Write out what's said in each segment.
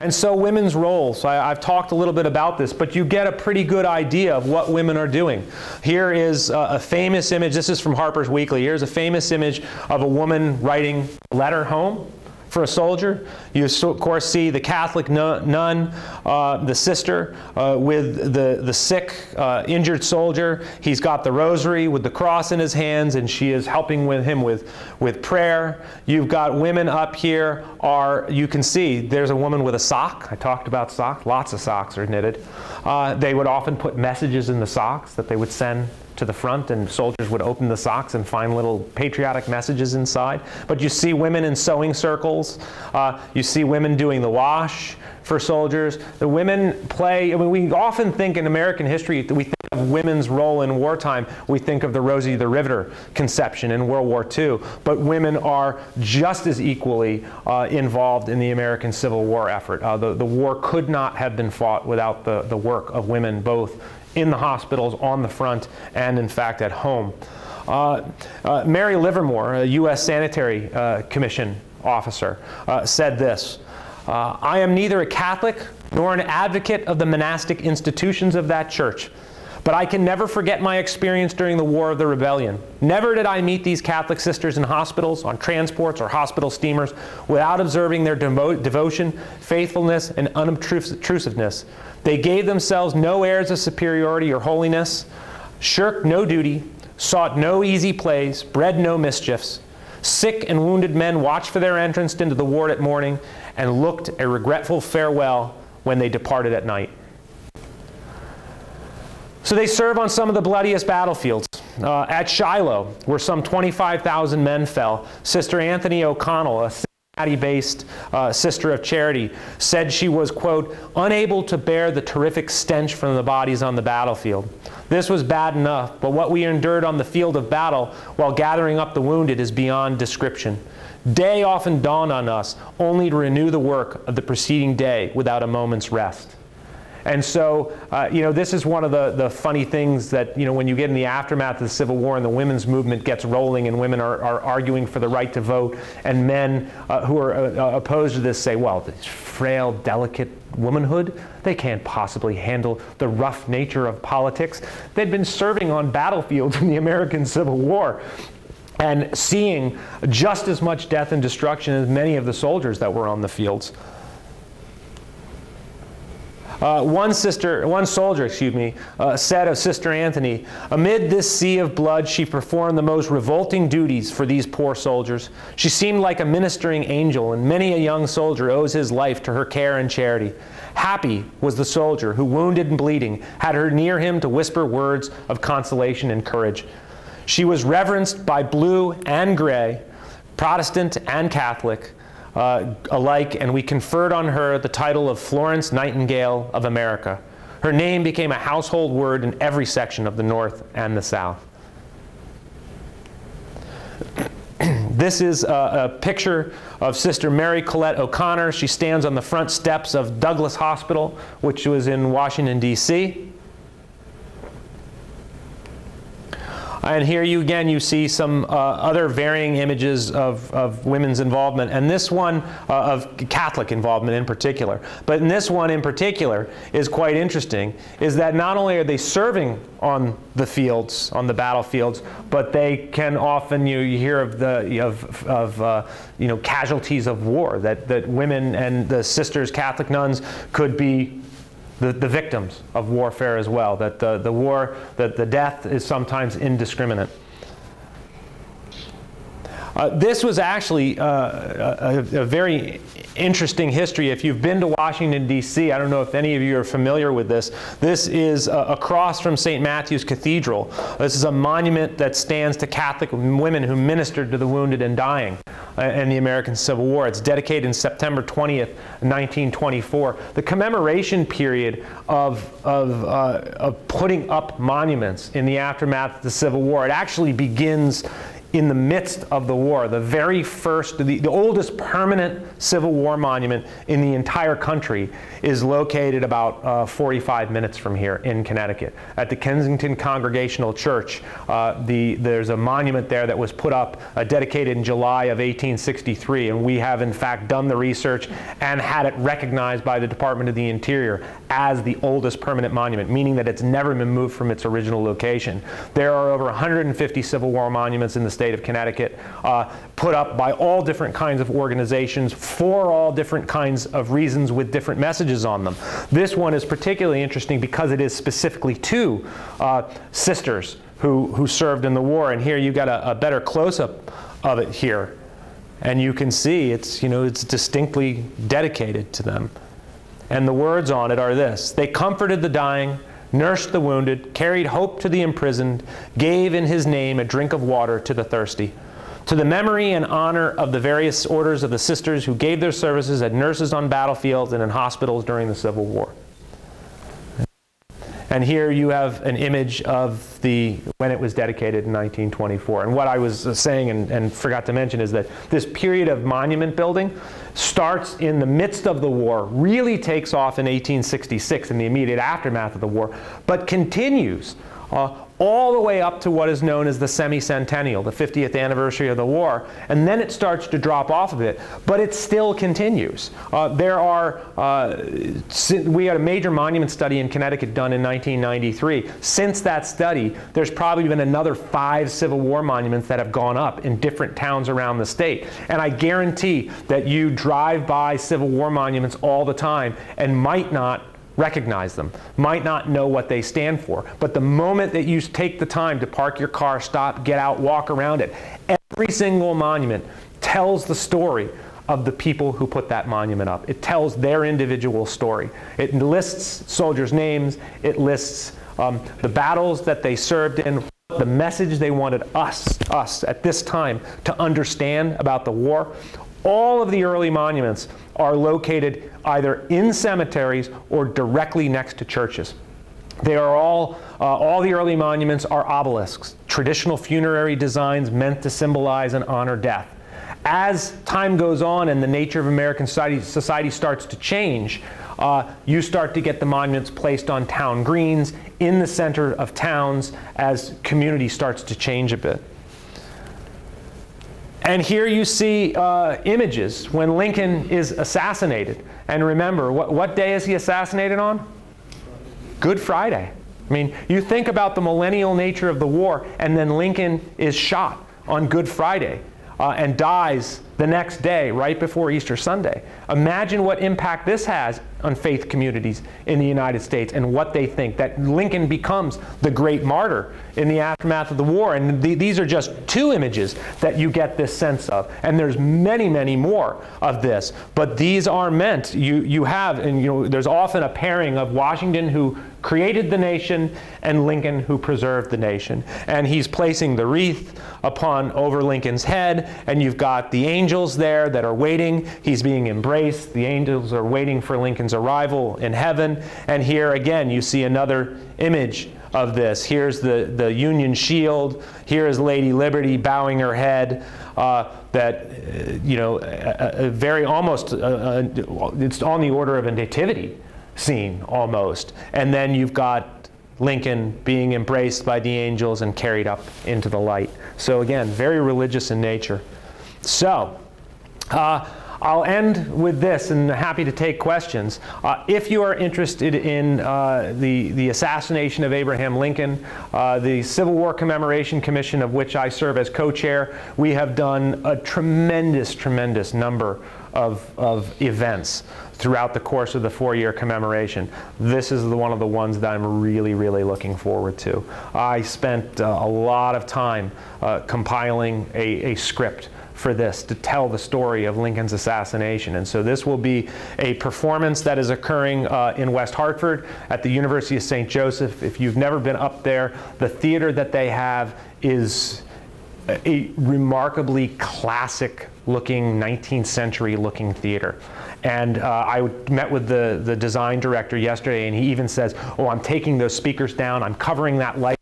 And so women's roles, I've talked a little bit about this, but you get a pretty good idea of what women are doing. Here is a famous image. This is from Harper's Weekly. Here's a famous image of a woman writing a letter home for a soldier. You, of course, see the Catholic nun, the sister with the sick, injured soldier. He's got the rosary with the cross in his hands, and she is helping him with prayer. You've got women up here. You can see there's a woman with a sock. I talked about socks. Lots of socks are knitted. They would often put messages in the socks that they would send to the front, and soldiers would open the socks and find little patriotic messages inside. But you see women in sewing circles. You see women doing the wash for soldiers. The women play, I mean, we often think in American history, we think of women's role in wartime. We think of the Rosie the Riveter conception in World War II. But women are just as equally involved in the American Civil War effort. The war could not have been fought without the work of women, both in the hospitals, on the front, and in fact at home. Mary Livermore, a U.S. Sanitary Commission officer, said this: I am neither a Catholic nor an advocate of the monastic institutions of that church, but I can never forget my experience during the War of the Rebellion. Never did I meet these Catholic sisters in hospitals, on transports, or hospital steamers without observing their devotion, faithfulness, and unobtrusiveness. They gave themselves no airs of superiority or holiness, shirked no duty, sought no easy plays, bred no mischiefs. Sick and wounded men watched for their entrance into the ward at morning and looked a regretful farewell when they departed at night. So they serve on some of the bloodiest battlefields. At Shiloh, where some 25,000 men fell, Sister Anthony O'Connell, a Cincinnati-based Sister of Charity, said she was, quote, unable to bear the terrific stench from the bodies on the battlefield. This was bad enough, but what we endured on the field of battle while gathering up the wounded is beyond description. Day often dawned on us, only to renew the work of the preceding day without a moment's rest. And so, you know, this is one of the funny things that, you know, when you get in the aftermath of the Civil War and the women's movement gets rolling and women are arguing for the right to vote, and men who are opposed to this say, well, this frail, delicate womanhood, they can't possibly handle the rough nature of politics. They'd been serving on battlefields in the American Civil War and seeing just as much death and destruction as many of the soldiers that were on the fields. One soldier, said of Sister Anthony, amid this sea of blood, she performed the most revolting duties for these poor soldiers. She seemed like a ministering angel, and many a young soldier owes his life to her care and charity. Happy was the soldier who, wounded and bleeding, had her near him to whisper words of consolation and courage. She was reverenced by blue and gray, Protestant and Catholic, alike, and we conferred on her the title of Florence Nightingale of America. Her name became a household word in every section of the North and the South. This is a picture of Sister Mary Collette O'Connor. She stands on the front steps of Douglas Hospital, which was in Washington, D.C. And here you see some other varying images of women's involvement, and this one of Catholic involvement in particular. But in this one in particular is quite interesting, is that not only are they serving on the fields, on the battlefields, but they can often, you hear of casualties of war, that women and the sisters, Catholic nuns, could be the victims of warfare as well, that the death is sometimes indiscriminate. This was actually a very interesting history. If you've been to Washington, D.C., I don't know if any of you are familiar with this. This is across from St. Matthew's Cathedral. This is a monument that stands to Catholic women who ministered to the wounded and dying in the American Civil War. It's dedicated in September 20th, 1924. The commemoration period of putting up monuments in the aftermath of the Civil War, it actually begins in the midst of the war. The very first, the oldest permanent Civil War monument in the entire country is located about 45 minutes from here in Connecticut. At the Kensington Congregational Church, there's a monument there that was put up, dedicated in July of 1863, and we have in fact done the research and had it recognized by the Department of the Interior as the oldest permanent monument, meaning that it's never been moved from its original location. There are over 150 Civil War monuments in the state of Connecticut, put up by all different kinds of organizations for all different kinds of reasons with different messages on them. This one is particularly interesting because it is specifically to sisters who served in the war, and here you got a better close-up of it here, and you can see it's, you know, it's distinctly dedicated to them. And the words on it are this: they comforted the dying, nursed the wounded, carried hope to the imprisoned, gave in his name a drink of water to the thirsty. To the memory and honor of the various orders of the sisters who gave their services as nurses on battlefields and in hospitals during the Civil War. And here you have an image of when it was dedicated in 1924. And what I was saying and forgot to mention is that this period of monument building starts in the midst of the war, really takes off in 1866 in the immediate aftermath of the war, but continues all the way up to what is known as the semi-centennial, the 50th anniversary of the war, and then it starts to drop off a bit, but it still continues. We had a major monument study in Connecticut done in 1993. Since that study, there's probably been another 5 Civil War monuments that have gone up in different towns around the state. And I guarantee that you drive by Civil War monuments all the time and might not recognize them, might not know what they stand for. But the moment that you take the time to park your car, stop, get out, walk around it, every single monument tells the story of the people who put that monument up. It tells their individual story. It lists soldiers' names, it lists the battles that they served in, the message they wanted us at this time to understand about the war. All of the early monuments are located either in cemeteries or directly next to churches. They are all the early monuments are obelisks, traditional funerary designs meant to symbolize and honor death. As time goes on and the nature of American society starts to change, you start to get the monuments placed on town greens, in the center of towns, as community starts to change a bit. And here you see images when Lincoln is assassinated. And remember, what day is he assassinated on? Good Friday. I mean, you think about the millennial nature of the war, and then Lincoln is shot on Good Friday and dies the next day, right before Easter Sunday. Imagine what impact this has on faith communities in the United States and what they think, that Lincoln becomes the great martyr in the aftermath of the war. And these are just 2 images that you get this sense of. And there's many, many more of this. But these are meant, you have, and you know, there's often a pairing of Washington, who created the nation, and Lincoln, who preserved the nation. And he's placing the wreath over Lincoln's head, and you've got the angels there that are waiting. He's being embraced. The angels are waiting for Lincoln's arrival in heaven. And here again you see another image of this. Here's the Union shield. Here is Lady Liberty bowing her head. You know, it's on the order of a nativity scene almost. And then you've got Lincoln being embraced by the angels and carried up into the light. So again, very religious in nature. So I'll end with this, and happy to take questions. If you are interested in the assassination of Abraham Lincoln, the Civil War Commemoration Commission, of which I serve as co-chair, we have done a tremendous, tremendous number of events throughout the course of the 4-year commemoration. This is one of the ones that I'm really, really looking forward to. I spent a lot of time compiling a script for this to tell the story of Lincoln's assassination. And so this will be a performance that is occurring in West Hartford at the University of St. Joseph. If you've never been up there, the theater that they have is a remarkably classic looking, 19th century looking theater. And I met with the design director yesterday, and he even says, oh, I'm taking those speakers down, I'm covering that light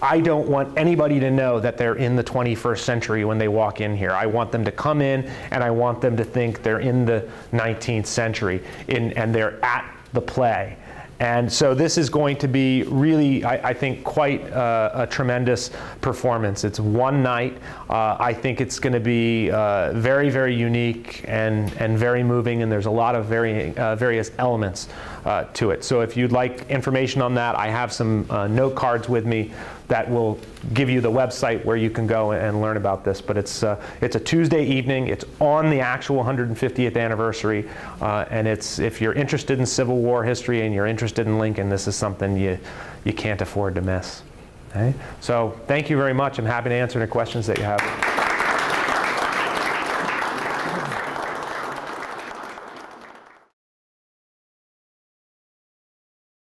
I don't want anybody to know that they're in the 21st century when they walk in here. I want them to come in and I want them to think they're in the 19th century and they're at the play. And so this is going to be really, I think, quite a tremendous performance. It's one night. I think it's going to be very, very unique and very moving, and there's a lot of various elements to it. So if you'd like information on that, I have some note cards with me that will give you the website where you can go and learn about this. But it's a Tuesday evening. It's on the actual 150th anniversary, and if you're interested in Civil War history and you're interested in Lincoln, this is something you can't afford to miss. Okay? So thank you very much. I'm happy to answer any questions that you have.